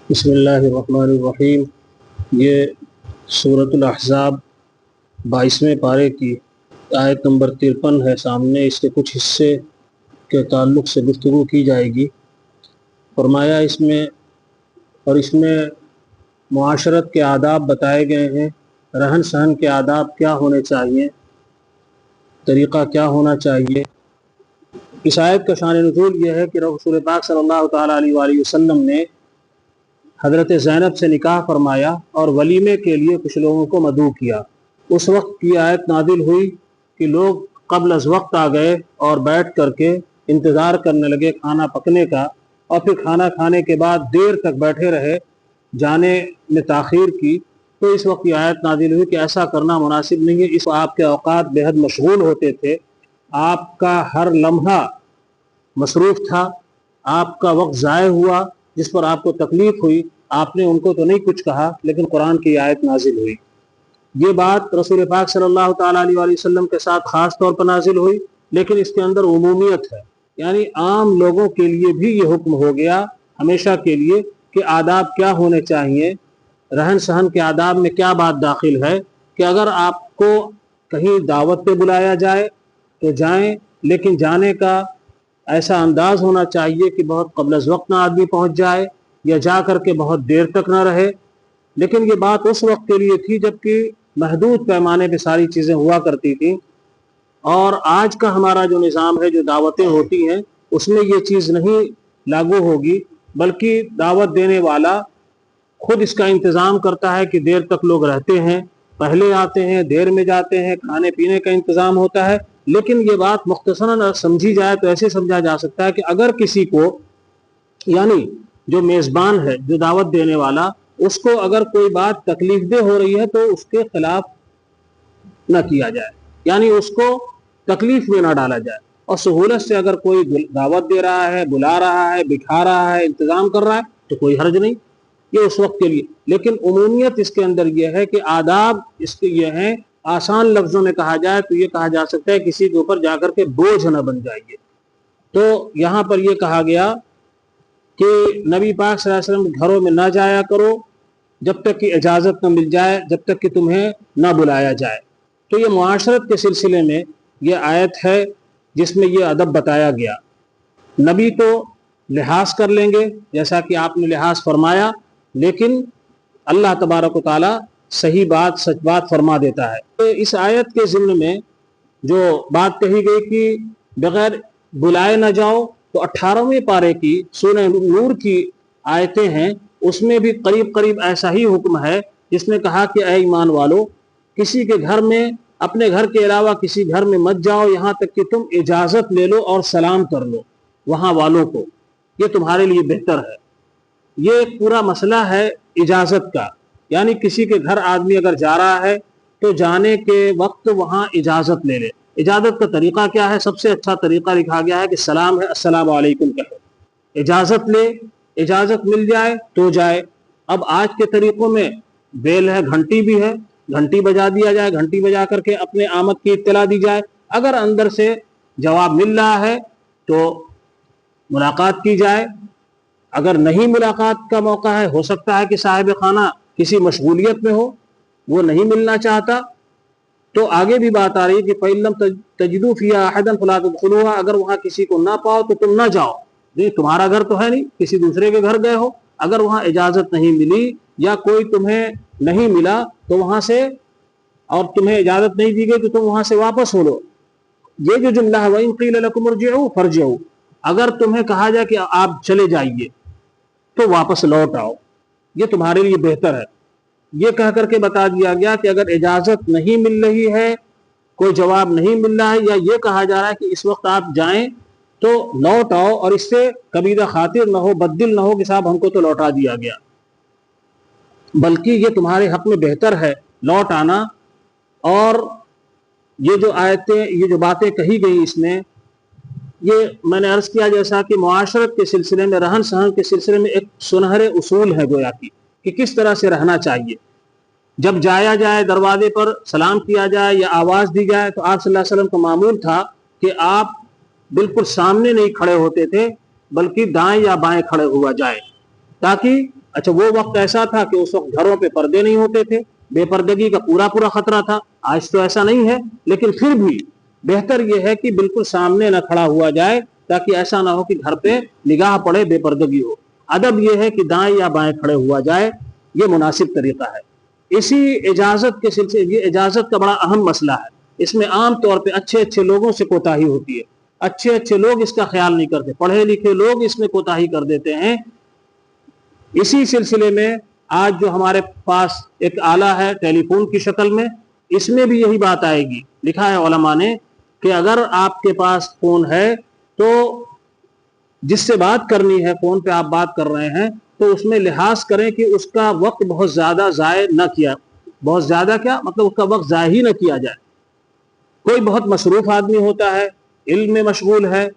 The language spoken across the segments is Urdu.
بسم اللہ الرحمن الرحیم۔ یہ سورۃ الاحزاب 22ویں پارے کی آیت نمبر 53 ہے سامنے۔ اس کے کچھ حصے کے تعلق سے گفتگو کی جائے گی۔ فرمایا اس میں معاشرت کے آداب بتائے گئے ہیں، رہن سہن کے آداب کیا ہونے چاہیے، طریقہ کیا ہونا چاہیے۔ اس آیت کا شان نزول یہ ہے کہ رسول پاک صلی اللہ تعالیٰ علیہ وآلہ وسلم نے حضرت زینب سے نکاح فرمایا اور ولیمے کے لیے کچھ لوگوں کو مدعو کیا۔ اس وقت کی آیت نازل ہوئی کہ لوگ قبل از وقت آ گئے اور بیٹھ کر کے انتظار کرنے لگے کھانا پکنے کا، اور پھر کھانا کھانے کے بعد دیر تک بیٹھے رہے، جانے میں تاخیر کی۔ تو اس وقت یہ آیت نازل ہوئی کہ ایسا کرنا مناسب نہیں ہے۔ اس آپ کے اوقات بے حد مشغول ہوتے تھے، آپ کا ہر لمحہ مصروف تھا، آپ کا وقت ضائع ہوا، جس پر آپ کو تکلیف ہوئی۔ آپ نے ان کو تو نہیں کچھ کہا، لیکن قرآن کی آیت نازل ہوئی۔ یہ بات رسول پاک صلی اللہ تعالیٰ علیہ وآلہ وسلم کے ساتھ خاص طور پر نازل ہوئی، لیکن اس کے اندر عمومیت ہے، یعنی عام لوگوں کے لیے بھی یہ حکم ہو گیا ہمیشہ کے لیے کہ آداب کیا ہونے چاہیے، رہن سہن کے آداب میں کیا بات داخل ہے کہ اگر آپ کو کہیں دعوت پہ بلایا جائے تو جائیں، لیکن جانے کا ایسا انداز ہونا چاہیے کہ بہت قبل از وقت نہ آدمی پہنچ جائے، یا جا کر کے بہت دیر تک نہ رہے۔ لیکن یہ بات اس وقت کے لیے تھی جب کہ محدود پیمانے پہ ساری چیزیں ہوا کرتی تھیں، اور آج کا ہمارا جو نظام ہے، جو دعوتیں ہوتی ہیں، اس میں یہ چیز نہیں لاگو ہوگی، بلکہ دعوت دینے والا خود اس کا انتظام کرتا ہے کہ دیر تک لوگ رہتے ہیں، پہلے آتے ہیں، دیر میں جاتے ہیں، کھانے پینے کا انتظام ہوتا ہے۔ لیکن یہ بات مختصراً سمجھی جائے تو ایسے سمجھا جا سکتا ہے کہ اگر کسی کو، یعنی جو میزبان ہے، جو دعوت دینے والا، اس کو اگر کوئی بات تکلیف دہ ہو رہی ہے تو اس کے خلاف نہ کیا جائے، یعنی اس کو تکلیف میں نہ ڈالا جائے، اور سہولت سے اگر کوئی دعوت دے رہا ہے، بلا رہا ہے، بٹھا رہا ہے، انتظام کر رہا ہے تو کوئی حرج نہیں، یہ اس وقت کے لیے۔ لیکن عمومیت اس کے اندر یہ ہے کہ آداب اس کے یہ ہیں، آسان لفظوں میں کہا جائے تو یہ کہا جا سکتا ہے کسی کے اوپر جا کر کے بوجھ نہ بن جائیے۔ تو یہاں پر یہ کہا گیا کہ نبی پاک صلی اللہ علیہ وسلم گھروں میں نہ جایا کرو جب تک کہ اجازت نہ مل جائے، جب تک کہ تمہیں نہ بلایا جائے۔ تو یہ معاشرت کے سلسلے میں یہ آیت ہے جس میں یہ ادب بتایا گیا۔ نبی تو لحاظ کر لیں گے جیسا کہ آپ نے لحاظ فرمایا، لیکن اللہ تبارک و تعالی صحیح بات، سچ بات فرما دیتا ہے۔ تو اس آیت کے ضمن میں جو بات کہی گئی کہ بغیر بلائے نہ جاؤ، تو 18ویں پارے کی سورہ نور کی آیتیں ہیں، اس میں بھی قریب قریب ایسا ہی حکم ہے، جس نے کہا کہ اے ایمان والو، کسی کے گھر میں، اپنے گھر کے علاوہ کسی گھر میں مت جاؤ یہاں تک کہ تم اجازت لے لو اور سلام کر لو وہاں والوں کو، یہ تمہارے لیے بہتر ہے۔ یہ ایک پورا مسئلہ ہے اجازت کا، یعنی کسی کے گھر آدمی اگر جا رہا ہے تو جانے کے وقت وہاں اجازت لے لے۔ اجازت کا طریقہ کیا ہے؟ سب سے اچھا طریقہ لکھا گیا ہے کہ سلام ہے، السلام علیکم کہو، اجازت لے، اجازت مل جائے تو جائے۔ اب آج کے طریقوں میں بیل ہے، گھنٹی بھی ہے، گھنٹی بجا دیا جائے، گھنٹی بجا کر کے اپنے آمد کی اطلاع دی جائے۔ اگر اندر سے جواب مل رہا ہے تو ملاقات کی جائے، اگر نہیں ملاقات کا موقع ہے، ہو سکتا ہے کہ صاحب خانہ کسی مشغولیت میں ہو، وہ نہیں ملنا چاہتا، تو آگے بھی بات آ رہی ہے کہ فَإِن لَمْ تَجِدُوا فِيهَا أَحَدًا فَلَا تَدْخُلُوهَا، اگر وہاں کسی کو نہ پاؤ تو تم نہ جاؤ۔ نہیں، تمہارا گھر تو ہے نہیں، کسی دوسرے کے گھر گئے ہو، اگر وہاں اجازت نہیں ملی یا کوئی تمہیں نہیں ملا تو وہاں سے، اور تمہیں اجازت نہیں دی گئی تو تم وہاں سے واپس ہو لو۔ یہ جو جملہ ہے وَإِن قِيلَ لَكُمُ ارْجِعُوا فَارْجِعُوا، اگر تمہیں کہا جائے کہ آپ چلے جائیے تو واپس لوٹ آؤ، یہ تمہارے لیے بہتر ہے۔ یہ کہہ کر کے بتا دیا گیا کہ اگر اجازت نہیں مل رہی ہے، کوئی جواب نہیں مل رہا ہے، یا یہ کہا جا رہا ہے کہ اس وقت آپ جائیں تو لوٹ آؤ، اور اس سے کبیرہ خاطر نہ ہو، بددل نہ ہو کہ صاحب ہم کو تو لوٹا دیا گیا، بلکہ یہ تمہارے حق میں بہتر ہے لوٹ آنا۔ اور یہ جو آیتیں، یہ جو باتیں کہی گئی اس میں، یہ میں نے عرض کیا جیسا کہ معاشرت کے سلسلے میں، رہن سہن کے سلسلے میں ایک سنہرے اصول ہے گویا کہ کس طرح سے رہنا چاہیے۔ جب جایا جائے دروازے پر، سلام کیا جائے یا آواز دی جائے، تو آپ صلی اللہ علیہ وسلم کا معمول تھا کہ آپ بالکل سامنے نہیں کھڑے ہوتے تھے، بلکہ دائیں یا بائیں کھڑے ہوا جائے، تاکہ اچھا وہ وقت ایسا تھا کہ اس وقت گھروں پہ پردے نہیں ہوتے تھے، بے پردگی کا پورا پورا خطرہ تھا. آج تو ایسا نہیں ہے، لیکن پھر بھی بہتر یہ ہے کہ بالکل سامنے نہ کھڑا ہوا جائے تاکہ ایسا نہ ہو کہ گھر پہ نگاہ پڑے، بے پردگی ہو. ادب یہ ہے کہ دائیں یا بائیں کھڑے ہوا جائے، یہ مناسب طریقہ ہے. اسی اجازت کے سلسلے، یہ اجازت کا بڑا اہم مسئلہ ہے. اس میں عام طور پہ اچھے اچھے لوگوں سے کوتاہی ہوتی ہے. اچھے اچھے لوگ اس کا خیال نہیں کرتے، پڑھے لکھے لوگ اس میں کوتاہی کر دیتے ہیں. اسی سلسلے میں آج جو ہمارے پاس ایک آلہ ہے ٹیلی فون کی شکل میں، اس میں بھی یہی بات آئے گی. لکھا ہے علماء نے کہ اگر آپ کے پاس فون ہے تو جس سے بات کرنی ہے، فون پہ آپ بات کر رہے ہیں، تو اس میں لحاظ کریں کہ اس کا وقت بہت زیادہ ضائع نہ کیا. بہت زیادہ کیا مطلب؟ اس کا وقت ضائع ہی نہ کیا جائے. کوئی بہت مصروف آدمی ہوتا ہے، علم میں مشغول ہے،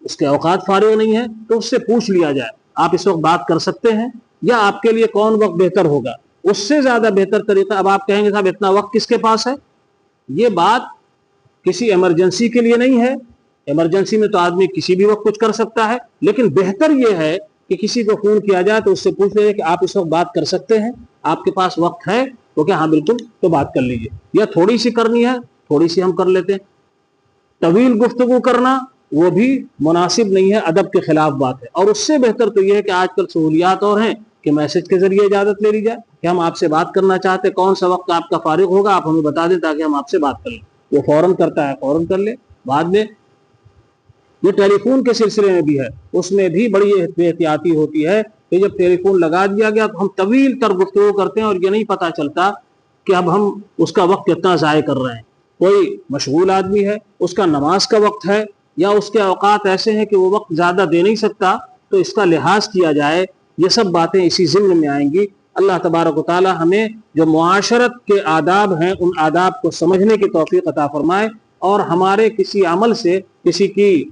اس کے اوقات فارغ نہیں ہے، تو اس سے پوچھ لیا جائے آپ اس وقت بات کر سکتے ہیں یا آپ کے لیے کون وقت بہتر ہوگا. اس سے زیادہ بہتر طریقہ، اب آپ کہیں گے صاحب اتنا وقت کس کے پاس ہے؟ یہ بات کسی ایمرجنسی کے لیے نہیں ہے. ایمرجنسی میں تو آدمی کسی بھی وقت کچھ کر سکتا ہے، لیکن بہتر یہ ہے کہ کسی کو فون کیا جائے تو اس سے پوچھ لے کہ آپ اس وقت بات کر سکتے ہیں، آپ کے پاس وقت ہے تو کہ ہاں بالکل، تو بات کر لیجئے. یا تھوڑی سی کرنی ہے، تھوڑی سی ہم کر لیتے ہیں. طویل گفتگو کرنا وہ بھی مناسب نہیں ہے، ادب کے خلاف بات ہے. اور اس سے بہتر تو یہ ہے کہ آج کل سہولیات اور ہیں کہ میسج کے ذریعے اجازت لے لی جائے کہ ہم آپ سے بات کرنا چاہتے ہیں، کون سا وقت آپ کا فارغ ہوگا آپ ہمیں بتا دیں تاکہ ہم آپ سے بات کر لیں. وہ فوراً کرتا ہے، فوراً کر لے. بعد میں یہ ٹیلی فون کے سلسلے میں بھی ہے، اس میں بھی بڑی احتیاطی ہوتی ہے کہ جب ٹیلی فون لگا دیا گیا تو ہم طویل تر گفتگو کرتے ہیں اور یہ نہیں پتہ چلتا کہ اب ہم اس کا وقت کتنا ضائع کر رہے ہیں. کوئی مشغول آدمی ہے، اس کا نماز کا وقت ہے یا اس کے اوقات ایسے ہیں کہ وہ وقت زیادہ دے نہیں سکتا، تو اس کا لحاظ کیا جائے. یہ سب باتیں اسی ضمن میں آئیں گی. اللہ تبارک و تعالی ہمیں جو معاشرت کے آداب ہیں ان آداب کو سمجھنے کی توفیق عطا فرمائے، اور ہمارے کسی عمل سے کسی کی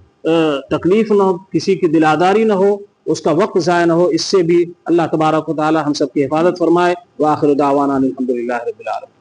تکلیف نہ ہو، کسی کی دلاداری نہ ہو، اس کا وقت ضائع نہ ہو. اس سے بھی اللہ تبارک و تعالی ہم سب کی حفاظت فرمائے. وآخر دعوانا الحمدللہ رب العالمین.